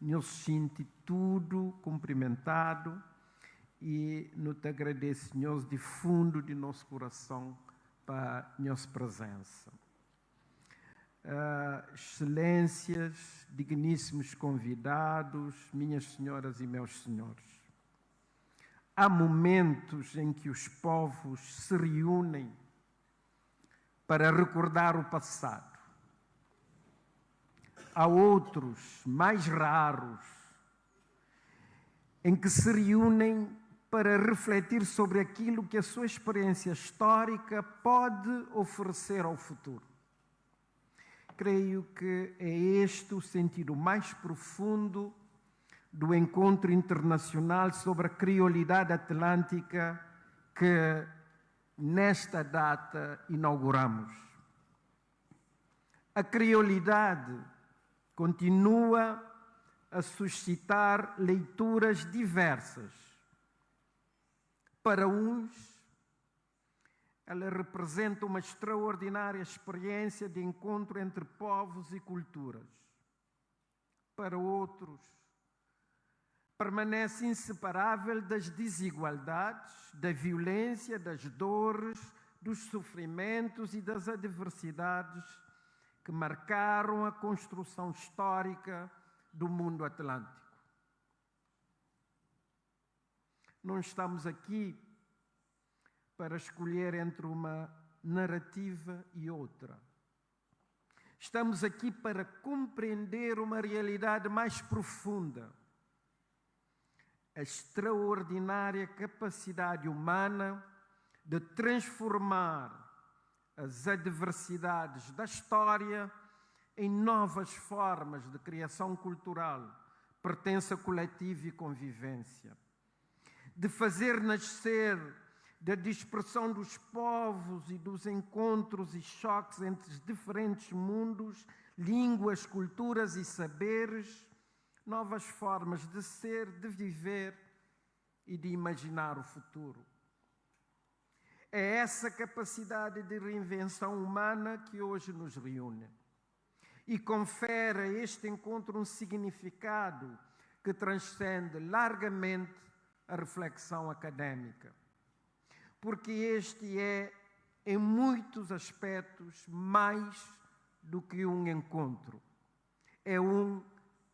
nos sinto tudo cumprimentado e nos te agradeço de fundo de nosso coração para a nossa presença. Excelências, digníssimos convidados, minhas senhoras e meus senhores. Há momentos em que os povos se reúnem para recordar o passado. Há outros, mais raros, em que se reúnem para refletir sobre aquilo que a sua experiência histórica pode oferecer ao futuro. Creio que é este o sentido mais profundo do encontro internacional sobre a criolidade atlântica que nesta data inauguramos. A criolidade continua a suscitar leituras diversas. Para uns, ela representa uma extraordinária experiência de encontro entre povos e culturas. Para outros, permanece inseparável das desigualdades, da violência, das dores, dos sofrimentos e das adversidades que marcaram a construção histórica do mundo atlântico. Não estamos aqui para escolher entre uma narrativa e outra. Estamos aqui para compreender uma realidade mais profunda, a extraordinária capacidade humana de transformar as adversidades da história em novas formas de criação cultural, pertença coletiva e convivência. De fazer nascer da dispersão dos povos e dos encontros e choques entre os diferentes mundos, línguas, culturas e saberes, novas formas de ser, de viver e de imaginar o futuro. É essa capacidade de reinvenção humana que hoje nos reúne e confere a este encontro um significado que transcende largamente a reflexão académica. Porque este é, em muitos aspectos, mais do que um encontro. É um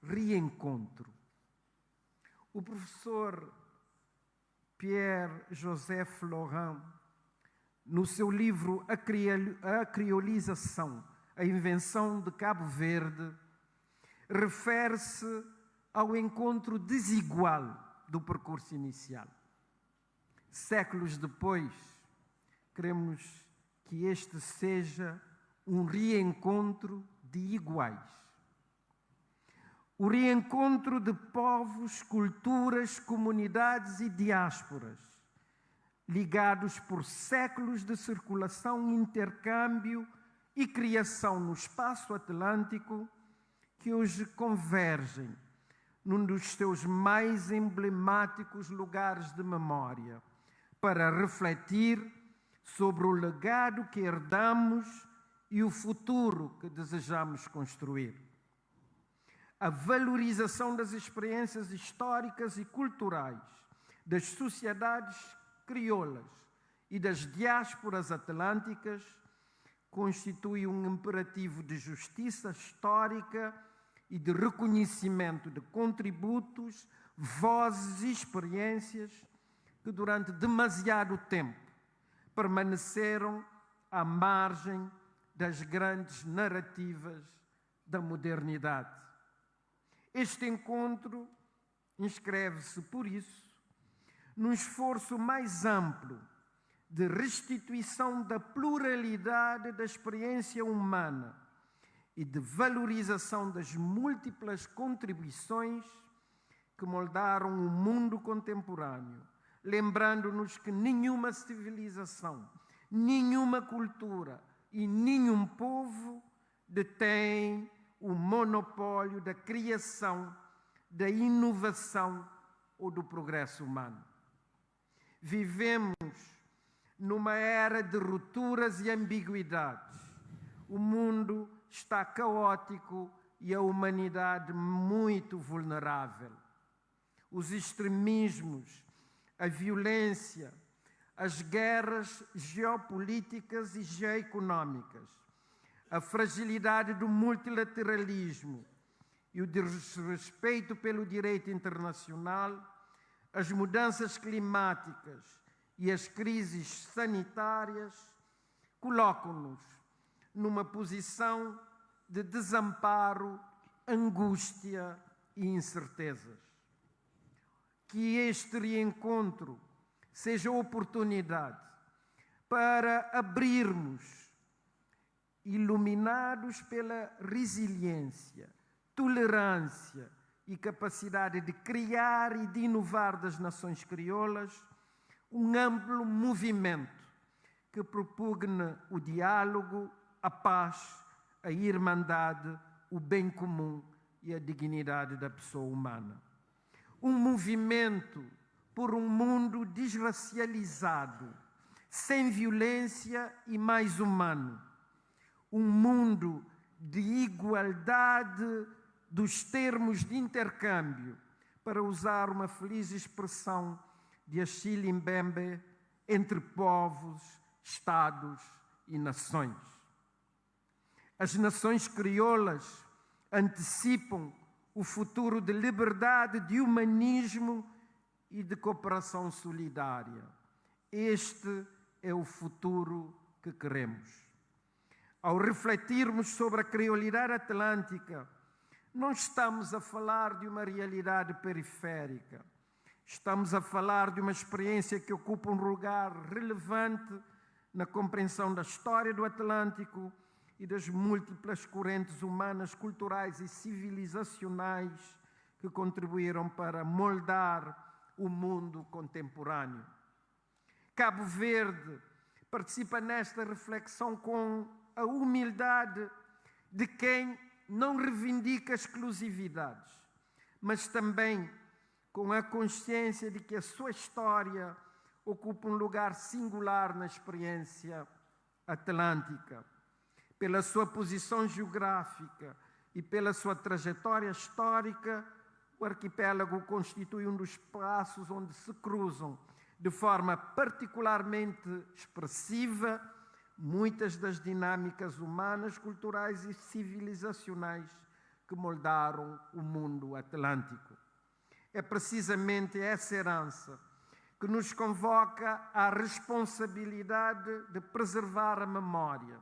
reencontro. O professor Pierre-Joseph Laurent, no seu livro A Criolização, a Invenção de Cabo Verde, refere-se ao encontro desigual do percurso inicial. Séculos depois, queremos que este seja um reencontro de iguais. O reencontro de povos, culturas, comunidades e diásporas, ligados por séculos de circulação, intercâmbio e criação no espaço atlântico, que hoje convergem num dos seus mais emblemáticos lugares de memória, para refletir sobre o legado que herdamos e o futuro que desejamos construir. A valorização das experiências históricas e culturais das sociedades crioulas e das diásporas atlânticas constitui um imperativo de justiça histórica e de reconhecimento de contributos, vozes e experiências que durante demasiado tempo permaneceram à margem das grandes narrativas da modernidade. Este encontro inscreve-se, por isso, num esforço mais amplo de restituição da pluralidade da experiência humana e de valorização das múltiplas contribuições que moldaram o mundo contemporâneo, lembrando-nos que nenhuma civilização, nenhuma cultura e nenhum povo detém o monopólio da criação, da inovação ou do progresso humano. Vivemos numa era de rupturas e ambiguidades. O mundo está caótico e a humanidade muito vulnerável. Os extremismos, a violência, as guerras geopolíticas e geoeconómicas, a fragilidade do multilateralismo e o desrespeito pelo direito internacional, as mudanças climáticas e as crises sanitárias colocam-nos numa posição de desamparo, angústia e incertezas. Que este reencontro seja oportunidade para abrirmos, iluminados pela resiliência, tolerância e capacidade de criar e de inovar das nações crioulas, um amplo movimento que propugne o diálogo, a paz, a irmandade, o bem comum e a dignidade da pessoa humana. Um movimento por um mundo desracializado, sem violência e mais humano. Um mundo de igualdade dos termos de intercâmbio, para usar uma feliz expressão de Achille Mbembe, entre povos, estados e nações. As nações crioulas antecipam o futuro de liberdade, de humanismo e de cooperação solidária. Este é o futuro que queremos. Ao refletirmos sobre a criolidade atlântica, não estamos a falar de uma realidade periférica. Estamos a falar de uma experiência que ocupa um lugar relevante na compreensão da história do Atlântico e das múltiplas correntes humanas, culturais e civilizacionais que contribuíram para moldar o mundo contemporâneo. Cabo Verde participa nesta reflexão com a humildade de quem não reivindica exclusividades, mas também com a consciência de que a sua história ocupa um lugar singular na experiência atlântica. Pela sua posição geográfica e pela sua trajetória histórica, o arquipélago constitui um dos espaços onde se cruzam, de forma particularmente expressiva, muitas das dinâmicas humanas, culturais e civilizacionais que moldaram o mundo atlântico. É precisamente essa herança que nos convoca à responsabilidade de preservar a memória,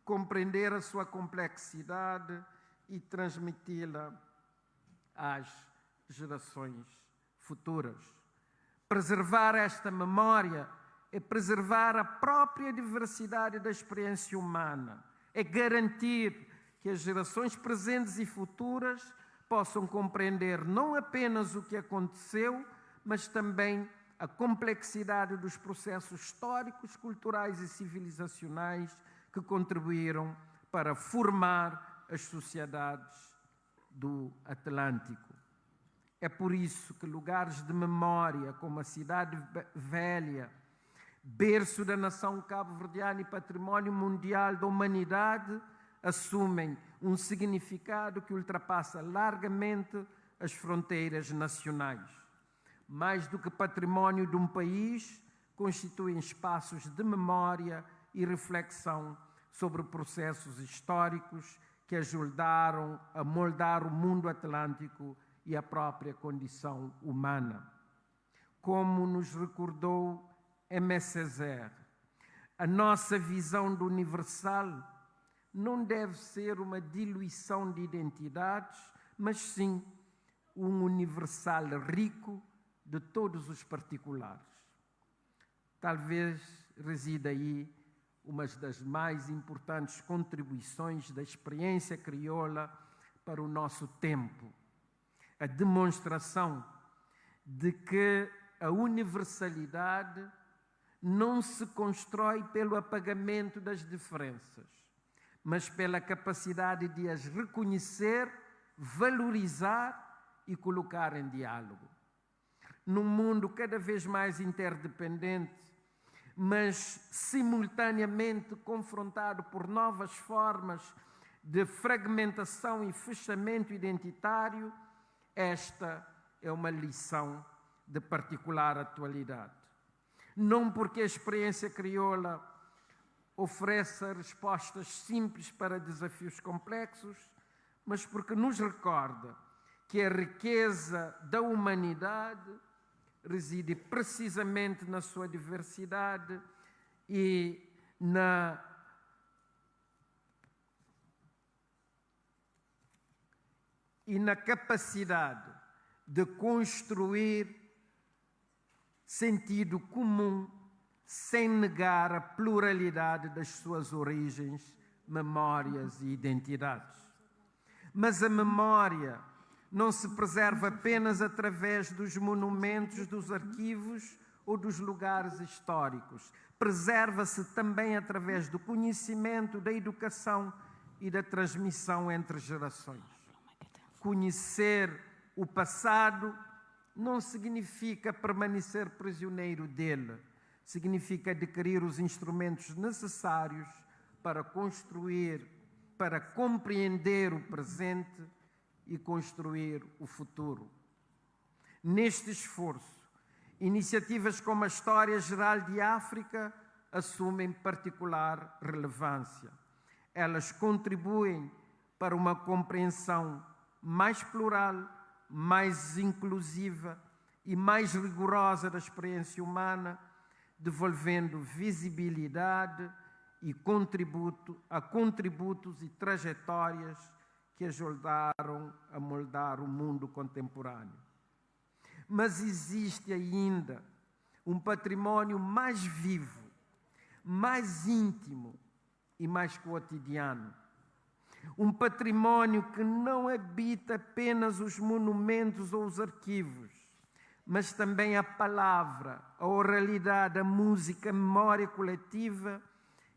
compreender a sua complexidade e transmiti-la às gerações futuras. Preservar esta memória é preservar a própria diversidade da experiência humana, é garantir que as gerações presentes e futuras possam compreender não apenas o que aconteceu, mas também a complexidade dos processos históricos, culturais e civilizacionais que contribuíram para formar as sociedades do Atlântico. É por isso que lugares de memória, como a Cidade Velha, berço da nação cabo-verdiana e património mundial da humanidade, assumem um significado que ultrapassa largamente as fronteiras nacionais. Mais do que património de um país, constituem espaços de memória e reflexão sobre processos históricos que ajudaram a moldar o mundo atlântico e a própria condição humana. Como nos recordou Aimé Césaire, a nossa visão do universal não deve ser uma diluição de identidades, mas sim um universal rico de todos os particulares. Talvez resida aí uma das mais importantes contribuições da experiência crioula para o nosso tempo, a demonstração de que a universalidade não se constrói pelo apagamento das diferenças, mas pela capacidade de as reconhecer, valorizar e colocar em diálogo. Num mundo cada vez mais interdependente, mas simultaneamente confrontado por novas formas de fragmentação e fechamento identitário, esta é uma lição de particular atualidade. Não porque a experiência crioula ofereça respostas simples para desafios complexos, mas porque nos recorda que a riqueza da humanidade reside precisamente na sua diversidade e na capacidade de construir sentido comum sem negar a pluralidade das suas origens, memórias e identidades. Mas a memória não se preserva apenas através dos monumentos, dos arquivos ou dos lugares históricos. Preserva-se também através do conhecimento, da educação e da transmissão entre gerações. Conhecer o passado não significa permanecer prisioneiro dele. Significa adquirir os instrumentos necessários para construir, para compreender o presente e construir o futuro. Neste esforço, iniciativas como a História Geral de África assumem particular relevância. Elas contribuem para uma compreensão mais plural, mais inclusiva e mais rigorosa da experiência humana, devolvendo visibilidade e contributos e trajetórias que ajudaram a moldar o mundo contemporâneo. Mas existe ainda um património mais vivo, mais íntimo e mais cotidiano. Um património que não habita apenas os monumentos ou os arquivos, mas também a palavra, a oralidade, a música, a memória coletiva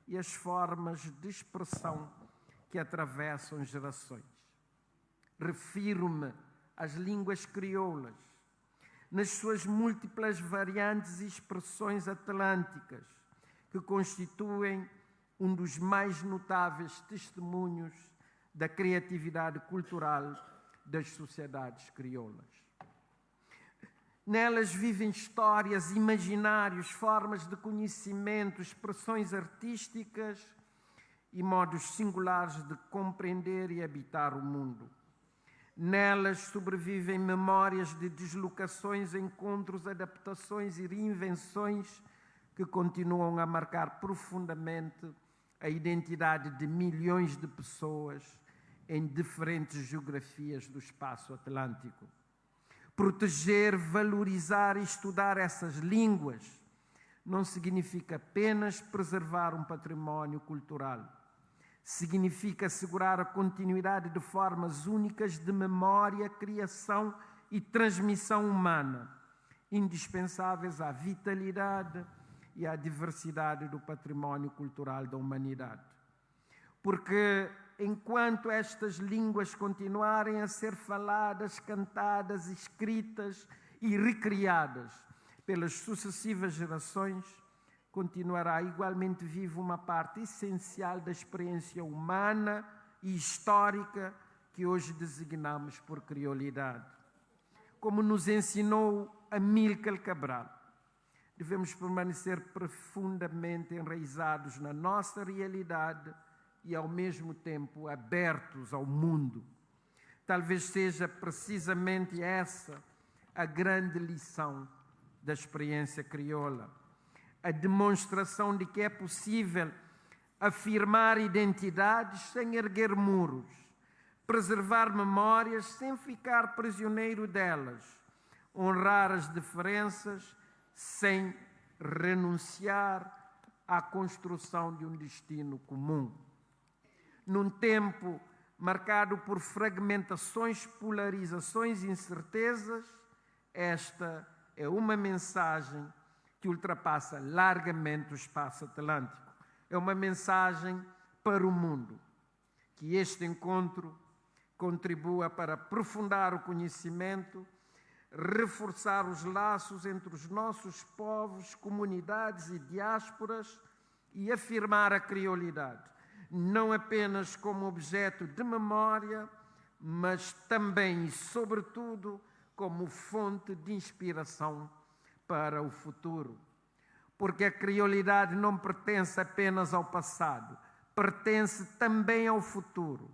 e as formas de expressão que atravessam gerações. Refiro-me às línguas crioulas, nas suas múltiplas variantes e expressões atlânticas, que constituem um dos mais notáveis testemunhos da criatividade cultural das sociedades crioulas. Nelas vivem histórias, imaginários, formas de conhecimento, expressões artísticas e modos singulares de compreender e habitar o mundo. Nelas sobrevivem memórias de deslocações, encontros, adaptações e reinvenções que continuam a marcar profundamente a identidade de milhões de pessoas em diferentes geografias do espaço atlântico. Proteger, valorizar e estudar essas línguas não significa apenas preservar um património cultural. Significa assegurar a continuidade de formas únicas de memória, criação e transmissão humana, indispensáveis à vitalidade e à diversidade do património cultural da humanidade. Porque enquanto estas línguas continuarem a ser faladas, cantadas, escritas e recriadas pelas sucessivas gerações, continuará igualmente viva uma parte essencial da experiência humana e histórica que hoje designamos por criolidade. Como nos ensinou Amílcar Cabral, devemos permanecer profundamente enraizados na nossa realidade e, ao mesmo tempo, abertos ao mundo. Talvez seja precisamente essa a grande lição da experiência crioula. A demonstração de que é possível afirmar identidades sem erguer muros, preservar memórias sem ficar prisioneiro delas, honrar as diferenças sem renunciar à construção de um destino comum. Num tempo marcado por fragmentações, polarizações e incertezas, esta é uma mensagem que ultrapassa largamente o espaço atlântico. É uma mensagem para o mundo. Que este encontro contribua para aprofundar o conhecimento, reforçar os laços entre os nossos povos, comunidades e diásporas e afirmar a criolidade. não apenas como objeto de memória, mas também e sobretudo como fonte de inspiração para o futuro. Porque a criolidade não pertence apenas ao passado, pertence também ao futuro.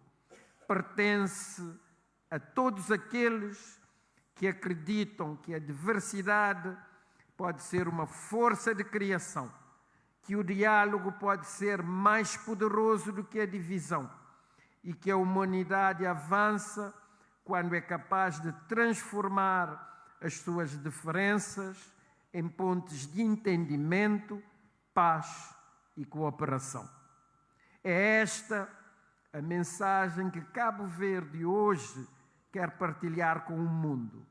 Pertence a todos aqueles que acreditam que a diversidade pode ser uma força de criação, que o diálogo pode ser mais poderoso do que a divisão e que a humanidade avança quando é capaz de transformar as suas diferenças em pontes de entendimento, paz e cooperação. É esta a mensagem que Cabo Verde hoje quer partilhar com o mundo.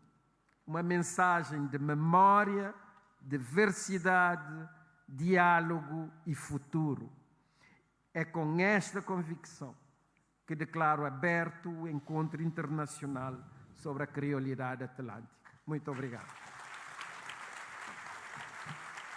Uma mensagem de memória, diversidade, diálogo e futuro. É com esta convicção que declaro aberto o Encontro Internacional sobre a Criolidade Atlântica. Muito obrigado.